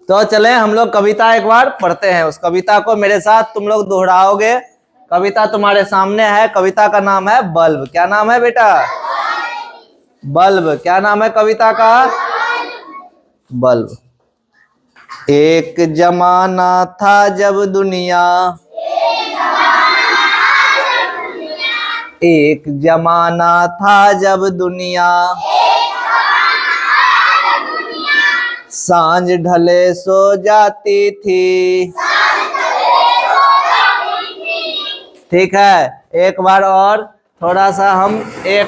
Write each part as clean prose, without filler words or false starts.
तो चले हम लोग कविता एक बार पढ़ते हैं। उस कविता को मेरे साथ तुम लोग दोहराओगे। कविता तुम्हारे सामने है। कविता का नाम है बल्ब। क्या नाम है बेटा? बल्ब। क्या नाम है कविता का? बल्ब। एक जमाना था जब दुनिया, एक जमाना था जब दुनिया, सांझ ढले सो जाती थी। ठीक है, एक बार और थोड़ा सा हम एक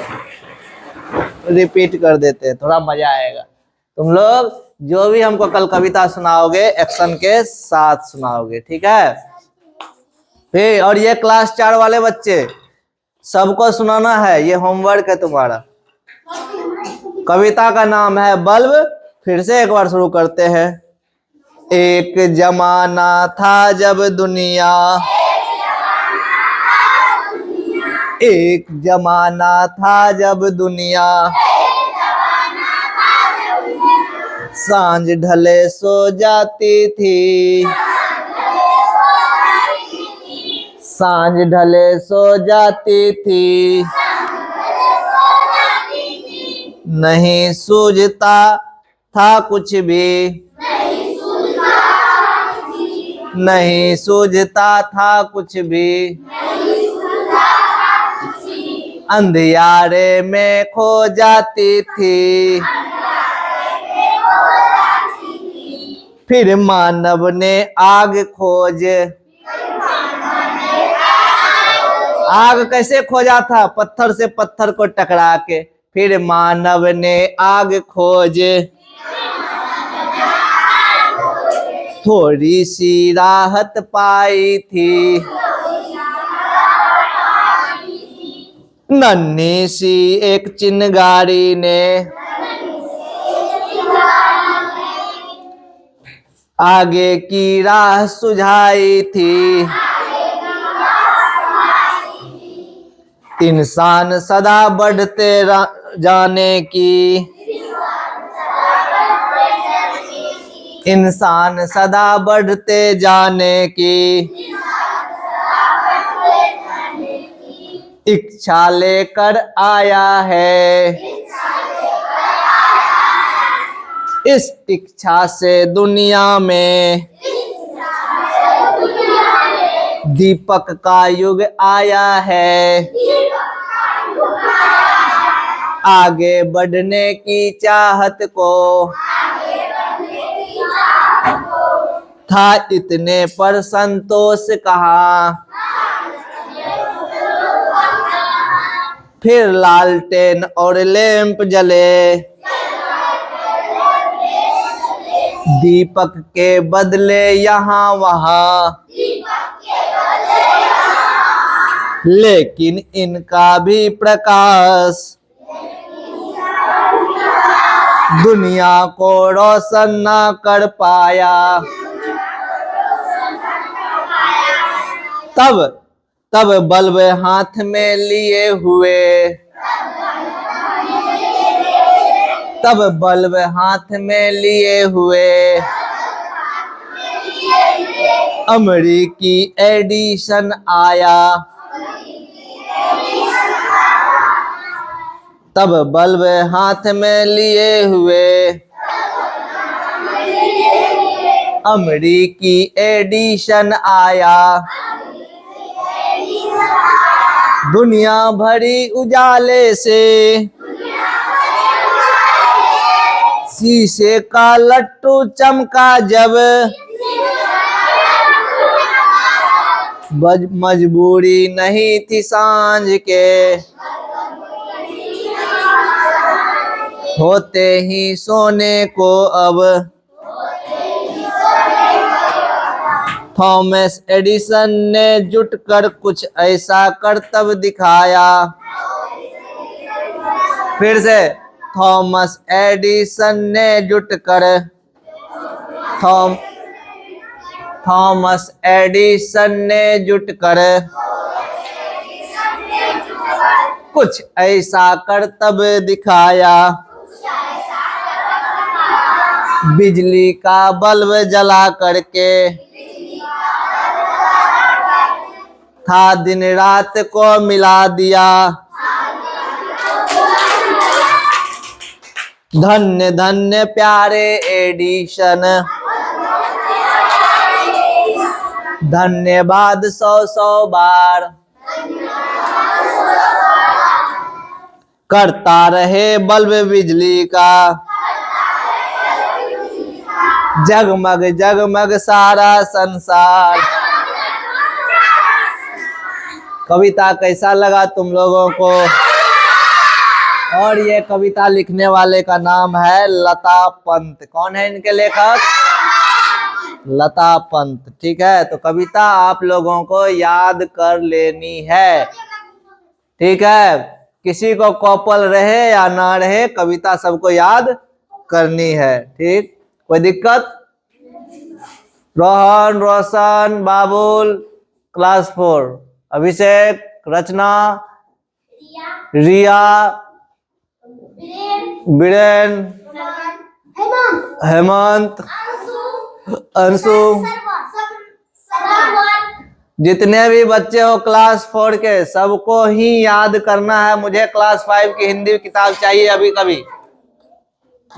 रिपीट कर देते हैं, थोड़ा मजा आएगा। तुम लोग जो भी हमको कल कविता सुनाओगे एक्शन के साथ सुनाओगे, ठीक है? फिर और ये क्लास 4 वाले बच्चे सबको सुनाना है, ये होमवर्क है तुम्हारा। कविता का नाम है बल्ब। फिर से एक बार शुरू करते हैं। एक जमाना था जब दुनिया, एक जमाना था जब दुनिया, सांझ ढले सो जाती थी, सांझ ढले सो जाती थी, नहीं सूझता था कुछ भी, नहीं सूझता था कुछ भी, अंधियारे में खो जाती थी। फिर मानव ने आग खोज, आग कैसे खोजा था? पत्थर से पत्थर को टकरा के। फिर मानव ने आग खोज, थोड़ी सी राहत पाई थी, नन्ही सी एक चिंगारी ने आगे की राह सुझाई थी। इंसान सदा बढ़ते जाने की, इंसान सदा बढ़ते जाने की इच्छा लेकर आया है। इस इच्छा से दुनिया में दीपक का युग आया है। आगे बढ़ने की चाहत को था इतने पर संतोष कहाँ। फिर लालटेन और लैंप जले, दीपक के बदले यहाँ वहाँ, लेकिन इनका भी प्रकाश दुनिया को रोशन न कर पाया। तब बल्ब हाथ में लिए हुए, तब बल्ब हाथ में लिए हुए अमेरिकी एडिशन आया। तब बल्ब हाथ में लिए हुए अमेरिकी एडिशन आया। दुनिया भरी उजाले से शीशे का लट्टू चमका जब, मजबूरी नहीं थी सांझ के, होते ही सोने को अब। थॉमस एडिसन ने जुटकर कुछ ऐसा करतब दिखाया। फिर से, थॉमस एडिसन ने जुटकर, थॉमस एडिसन ने जुटकर कुछ ऐसा करतब दिखाया, बिजली का बल्ब जला करके, था दिन रात को मिला दिया। धन्य धन्य प्यारे एडिशन, धन्यवाद 100 बार। करता रहे बल्ब बिजली का, जगमग जगमग सारा संसार। कविता कैसा लगा तुम लोगों को? और ये कविता लिखने वाले का नाम है लता पंत। कौन है इनके लेखक? लता पंत। ठीक है, तो कविता आप लोगों को याद कर लेनी है। ठीक है, किसी को कॉपल रहे या ना रहे, कविता सबको याद करनी है। ठीक, कोई दिक्कत? रोहन, रोशन, बाबुल क्लास 4, अभिषेक, रचना, रिया, बीरेन, हेमंत, अंशु, जितने भी बच्चे हो क्लास 4 के, सबको ही याद करना है। मुझे क्लास 5 की हिंदी किताब चाहिए अभी कभी।